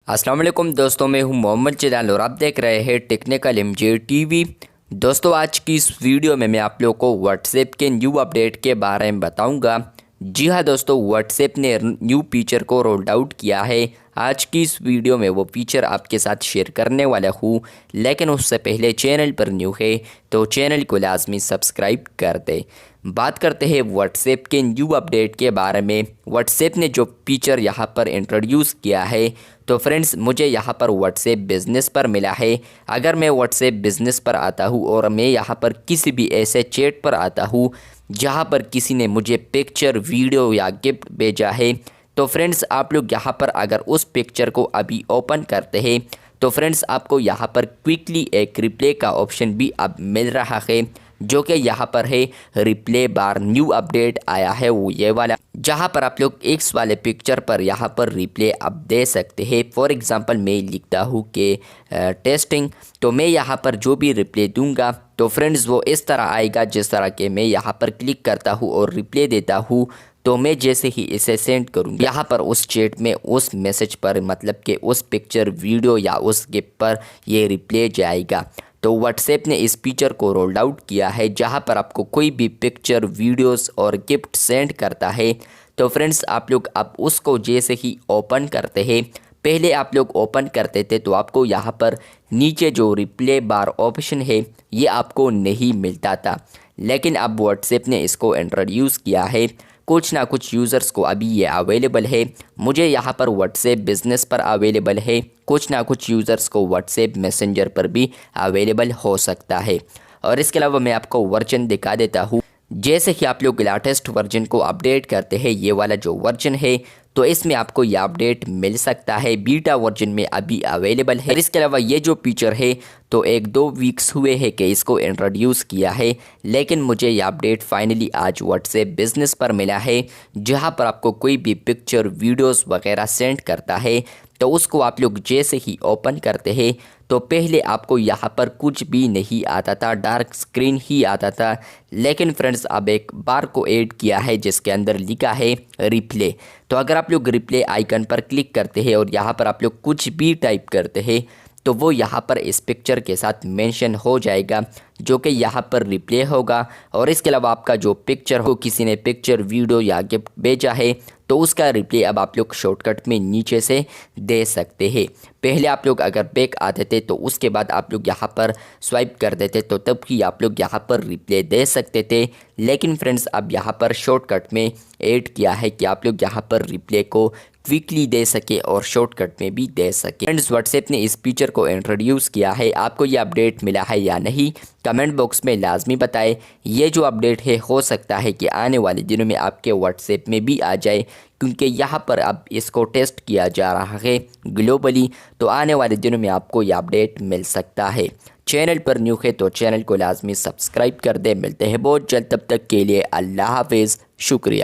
अस्सलाम वालेकुम दोस्तों, मैं हूं मोहम्मद जलाल और आप देख रहे हैं टेक्निकल एमजे टीवी। दोस्तों, आज की इस वीडियो में मैं आप लोगों को व्हाट्सएप के न्यू अपडेट के बारे में बताऊंगा। जी हां दोस्तों, व्हाट्सएप ने न्यू फीचर को रोल्ड आउट किया है। आज की इस वीडियो में वो फीचर आपके साथ शेयर करने वाला हूँ, लेकिन उससे पहले चैनल पर न्यू है तो चैनल को लाजमी सब्सक्राइब कर दे। बात करते हैं व्हाट्सएप के न्यू अपडेट के बारे में। व्हाट्सएप ने जो फीचर यहाँ पर इंट्रोड्यूस किया है, तो फ्रेंड्स मुझे यहाँ पर व्हाट्सएप बिज़नेस पर मिला है। अगर मैं व्हाट्सएप बिज़नेस पर आता हूँ और मैं यहाँ पर किसी भी ऐसे चैट पर आता हूँ जहाँ पर किसी ने मुझे पिक्चर, वीडियो या गिफ्ट भेजा है, तो फ्रेंड्स आप लोग यहाँ पर अगर उस पिक्चर को अभी ओपन करते हैं तो फ्रेंड्स आपको यहाँ पर क्विकली एक रिप्ले का ऑप्शन भी अब मिल रहा है, जो कि यहाँ पर है रिप्ले बार। न्यू अपडेट आया है वो ये वाला, जहाँ पर आप लोग एक्स वाले पिक्चर पर यहाँ पर रिप्ले अब दे सकते हैं। फॉर एग्ज़ाम्पल मैं लिखता हूँ कि टेस्टिंग, तो मैं यहाँ पर जो भी रिप्ले दूंगा तो फ्रेंड्स वो इस तरह आएगा जिस तरह के मैं यहाँ पर क्लिक करता हूँ और रिप्ले देता हूँ। तो मैं जैसे ही इसे सेंड करूँगा यहाँ पर उस चैट में उस मैसेज पर, मतलब कि उस पिक्चर, वीडियो या उस गिफ्ट पर ये रिप्ले जाएगा। तो व्हाट्सएप ने इस फीचर को रोल्ड आउट किया है, जहाँ पर आपको कोई भी पिक्चर, वीडियोस और गिफ्ट सेंड करता है तो फ्रेंड्स आप लोग अब उसको जैसे ही ओपन करते हैं, पहले आप लोग ओपन करते थे तो आपको यहाँ पर नीचे जो रिप्ले बार ऑप्शन है ये आपको नहीं मिलता था, लेकिन अब व्हाट्सएप ने इसको इंट्रोड्यूस किया है। कुछ ना कुछ यूज़र्स को अभी ये अवेलेबल है। मुझे यहाँ पर व्हाट्सएप बिज़नेस पर अवेलेबल है, कुछ ना कुछ यूज़र्स को व्हाट्सएप मैसेंजर पर भी अवेलेबल हो सकता है। और इसके अलावा मैं आपको वर्जन दिखा देता हूँ। जैसे कि आप लोग लेटेस्ट वर्जन को अपडेट करते हैं, ये वाला जो वर्जन है तो इसमें आपको ये अपडेट मिल सकता है। बीटा वर्जन में अभी अवेलेबल है। इसके अलावा ये जो फीचर है तो 1-2 वीक्स हुए हैं कि इसको इंट्रोड्यूस किया है, लेकिन मुझे ये अपडेट फाइनली आज व्हाट्सएप बिज़नेस पर मिला है, जहाँ पर आपको कोई भी पिक्चर, वीडियोस वगैरह सेंड करता है तो उसको आप लोग जैसे ही ओपन करते हैं तो पहले आपको यहाँ पर कुछ भी नहीं आता था, डार्क स्क्रीन ही आता था। लेकिन फ्रेंड्स अब एक बार को ऐड किया है जिसके अंदर लिखा है रिप्ले। तो अगर आप लोग रिप्ले आइकन पर क्लिक करते हैं और यहाँ पर आप लोग कुछ भी टाइप करते हैं तो वो यहाँ पर इस पिक्चर के साथ मेंशन हो जाएगा, जो कि यहाँ पर रिप्ले होगा। और इसके अलावा आपका जो पिक्चर हो, किसी ने पिक्चर, वीडियो या गिफ्ट भेजा है तो उसका रिप्ले अब आप लोग शॉर्टकट में नीचे से दे सकते हैं। पहले आप लोग अगर बैक आते थे तो उसके बाद आप लोग यहाँ पर स्वाइप कर देते तो तब ही आप लोग यहाँ पर रिप्ले दे सकते थे, लेकिन फ्रेंड्स अब यहाँ पर शॉर्टकट में ऐड किया है कि आप लोग यहाँ पर रिप्ले को क्विकली दे सके और शॉर्टकट में भी दे सके। फ्रेंड्स व्हाट्सएप ने इस फीचर को इंट्रोड्यूस किया है। आपको ये अपडेट मिला है या नहीं, कमेंट बॉक्स में लाजमी बताएं। ये जो अपडेट है हो सकता है कि आने वाले दिनों में आपके व्हाट्सएप में भी आ जाए, क्योंकि यहाँ पर अब इसको टेस्ट किया जा रहा है ग्लोबली। तो आने वाले दिनों में आपको ये अपडेट मिल सकता है। चैनल पर न्यू है तो चैनल को लाजमी सब्सक्राइब कर दे। मिलते हैं बहुत जल्द, तब तक के लिए अल्लाह हाफिज़, शुक्रिया।